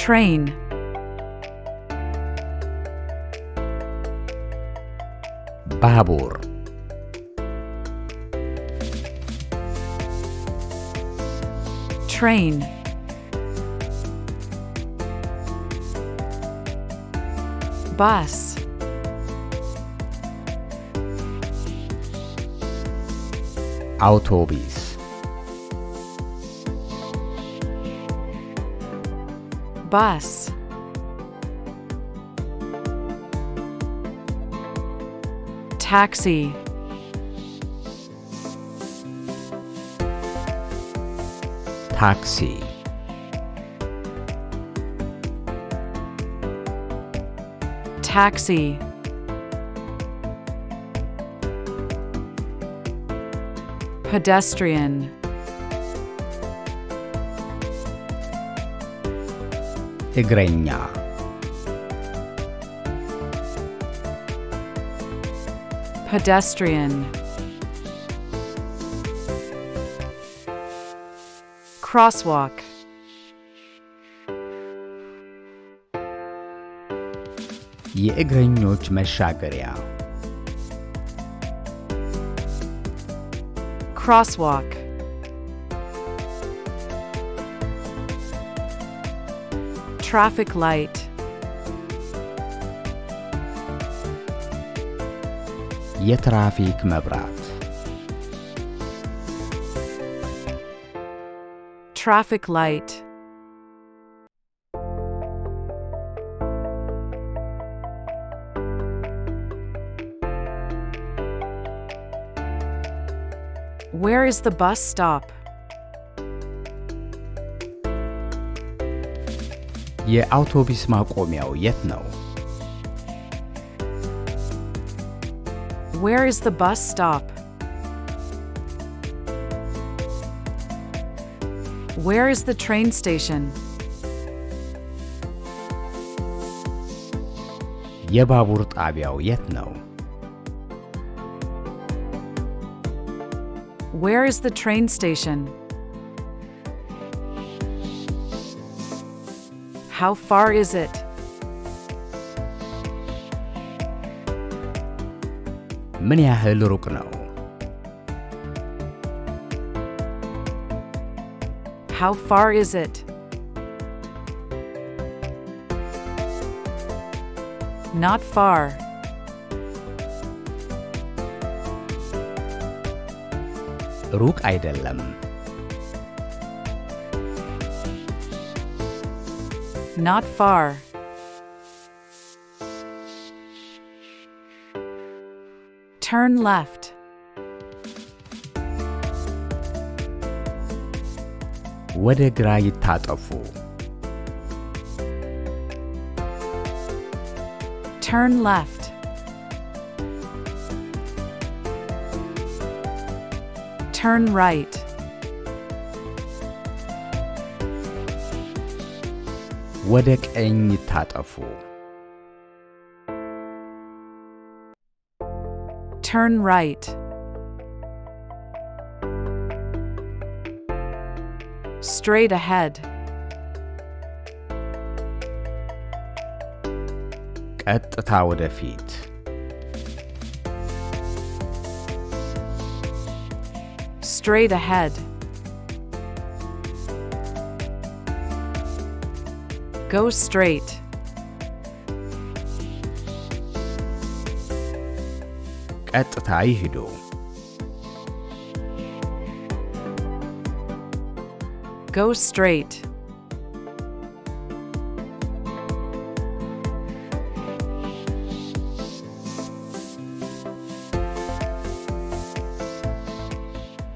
train, ባቡር train, bus, አውቶቡስ bus, taxi, ታክሲ taxi, pedestrian, እግረኛ pedestrian, crosswalk, የእግረኞች መሻገሪያ crosswalk, traffic light, የትራፊክ መብራት traffic light, where is the bus stop? የአውቶቡስ ማቆሚያው የት ነው? Where is the bus stop? Where is the train station? የባቡር ጣቢያው የት ነው? Where is the train station? How far is it? ምን ያህል ሩቅ ነው? How far is it? Not far. ሩቅ አይደለም። Not far. Turn left. ወደ ግራ ይታጠፉ። Turn left. Turn right. ወደ ቀኝ ይታጠፉ። Turn right. Straight ahead. ቀጥታ ወደፊት። Straight ahead. Go straight. ቀጥታ ይሂዱ። Go straight.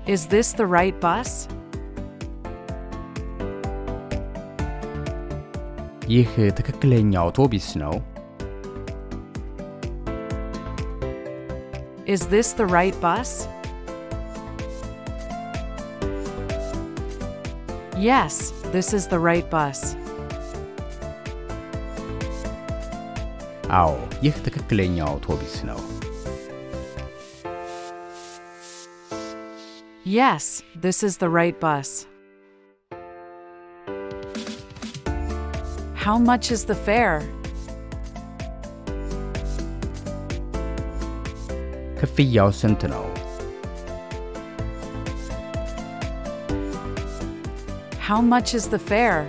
Is this the right bus? ይህ ትክክለኛ አውቶቡስ ነው? Is this the right bus? Yes, this is the right bus. አዎ፣ ይህ ትክክለኛ አውቶቡስ ነው። Yes, this is the right bus. How much is the fare? ክፍያው ስንት ነው? How much is the fare?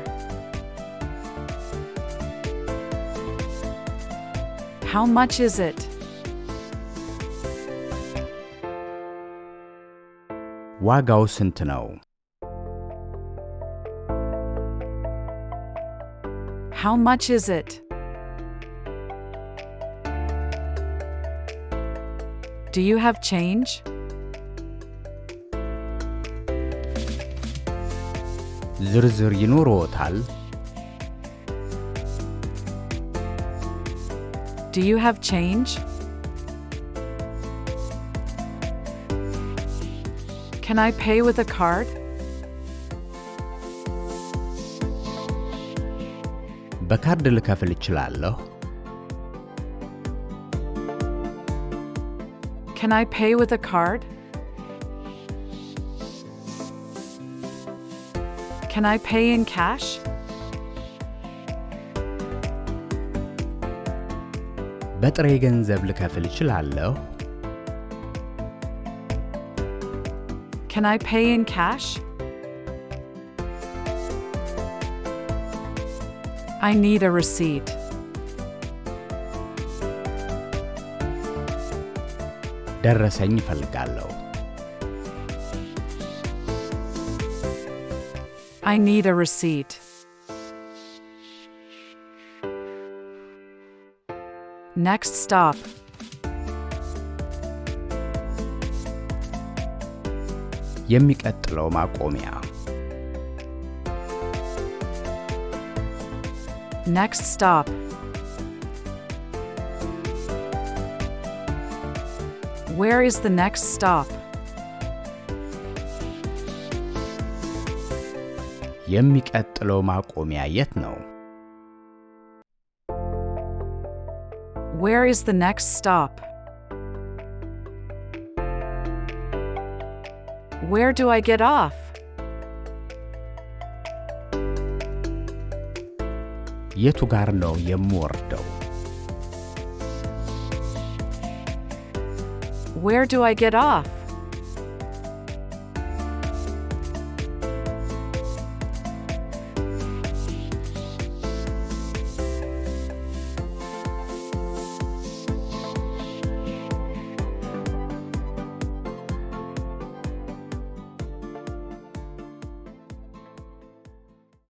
How much is it? ዋጋው ስንት ነው? How much is it? Do you have change? ዝርዝር ይኖርዎታል? Do you have change? Can I pay with a card? በካርድ ልከፍል እችላለሁ? Can I pay with a card? Can I pay in cash? በጥሬ ገንዘብ ልከፍል እችላለሁ? Can I pay in cash? I need a receipt. ደረሰኝ እፈልጋለሁ። I need a receipt. Next stop. የሚቀጥለው ማቆሚያ። Next stop. Where is the next stop? የሚቀጥለው ማቆሚያ የት ነው? Where is the next stop? Where do I get off? የቱ ጋር ነው የምወርደው? Where do I get off?